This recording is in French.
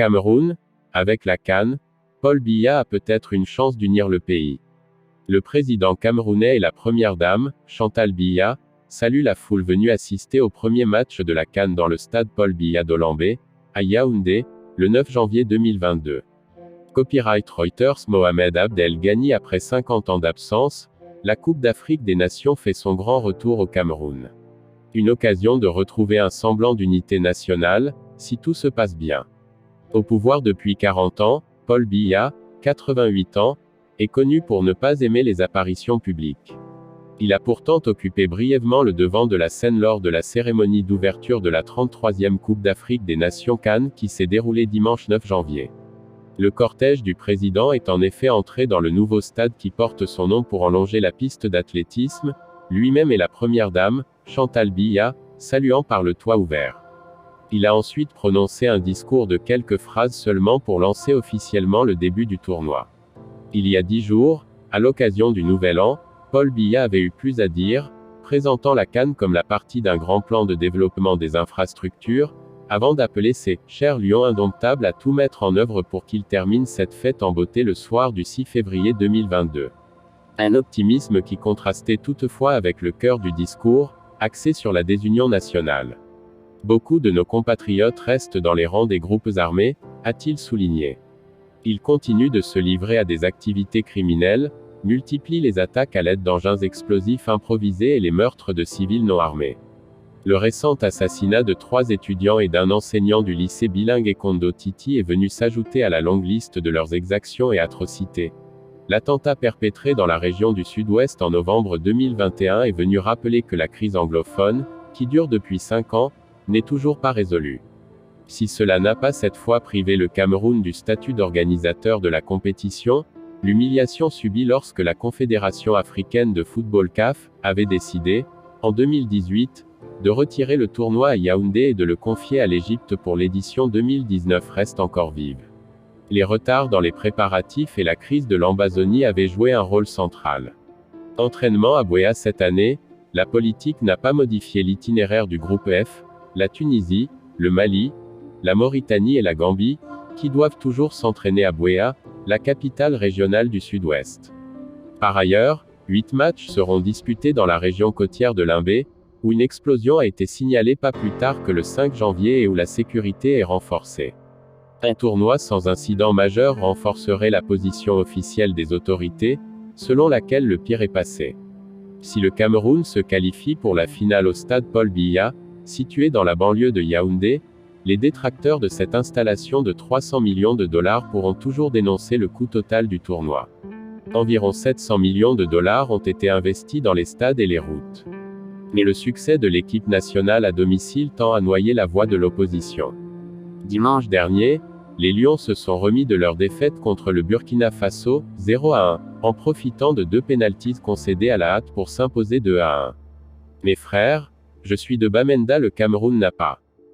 Cameroun, avec la CAN, Paul Biya a peut-être une chance d'unir le pays. Le président camerounais et la première dame, Chantal Biya, saluent la foule venue assister au premier match de la CAN dans le stade Paul Biya d'Olambé, à Yaoundé, le 9 janvier 2022. Copyright Reuters. Mohamed Abdel Ghani. Après 50 ans d'absence, la Coupe d'Afrique des Nations fait son grand retour au Cameroun. Une occasion de retrouver un semblant d'unité nationale, si tout se passe bien. Au pouvoir depuis 40 ans, Paul Biya, 88 ans, est connu pour ne pas aimer les apparitions publiques. Il a pourtant occupé brièvement le devant de la scène lors de la cérémonie d'ouverture de la 33e Coupe d'Afrique des Nations CAN qui s'est déroulée dimanche 9 janvier. Le cortège du président est en effet entré dans le nouveau stade qui porte son nom pour en longer la piste d'athlétisme, lui-même et la première dame, Chantal Biya, saluant par le toit ouvert. Il a ensuite prononcé un discours de quelques phrases seulement pour lancer officiellement le début du tournoi. Il y a 10 jours, à l'occasion du Nouvel An, Paul Biya avait eu plus à dire, présentant la CAN comme la partie d'un grand plan de développement des infrastructures, avant d'appeler ses « chers lions indomptables » à tout mettre en œuvre pour qu'il termine cette fête en beauté le soir du 6 février 2022. Un optimisme qui contrastait toutefois avec le cœur du discours, axé sur la désunion nationale. Beaucoup de nos compatriotes restent dans les rangs des groupes armés, a-t-il souligné. Ils continuent de se livrer à des activités criminelles, multiplient les attaques à l'aide d'engins explosifs improvisés et les meurtres de civils non armés. Le récent assassinat de 3 étudiants et d'un enseignant du lycée bilingue Ekondo Titi est venu s'ajouter à la longue liste de leurs exactions et atrocités. L'attentat perpétré dans la région du Sud-Ouest en novembre 2021 est venu rappeler que la crise anglophone, qui dure depuis 5 ans, n'est toujours pas résolue. Si cela n'a pas cette fois privé le Cameroun du statut d'organisateur de la compétition, l'humiliation subie lorsque la Confédération africaine de football CAF avait décidé, en 2018, de retirer le tournoi à Yaoundé et de le confier à l'Égypte pour l'édition 2019 reste encore vive. Les retards dans les préparatifs et la crise de l'Ambazonie avaient joué un rôle central. Entraînement à Buea cette année, la politique n'a pas modifié l'itinéraire du groupe F, la Tunisie, le Mali, la Mauritanie et la Gambie, qui doivent toujours s'entraîner à Buea, la capitale régionale du Sud-Ouest. Par ailleurs, 8 matchs seront disputés dans la région côtière de Limbé, où une explosion a été signalée pas plus tard que le 5 janvier et où la sécurité est renforcée. Un tournoi sans incident majeur renforcerait la position officielle des autorités, selon laquelle le pire est passé. Si le Cameroun se qualifie pour la finale au stade Paul Biya, situé dans la banlieue de Yaoundé, les détracteurs de cette installation de 300 millions de dollars pourront toujours dénoncer le coût total du tournoi. Environ 700 millions de dollars ont été investis dans les stades et les routes. Mais le succès de l'équipe nationale à domicile tend à noyer la voix de l'opposition. Dimanche dernier, les Lions se sont remis de leur défaite contre le Burkina Faso, 0-1, en profitant de 2 pénaltys concédés à la hâte pour s'imposer 2-1. Mes frères, je suis de Bamenda, le Cameroun n'a pas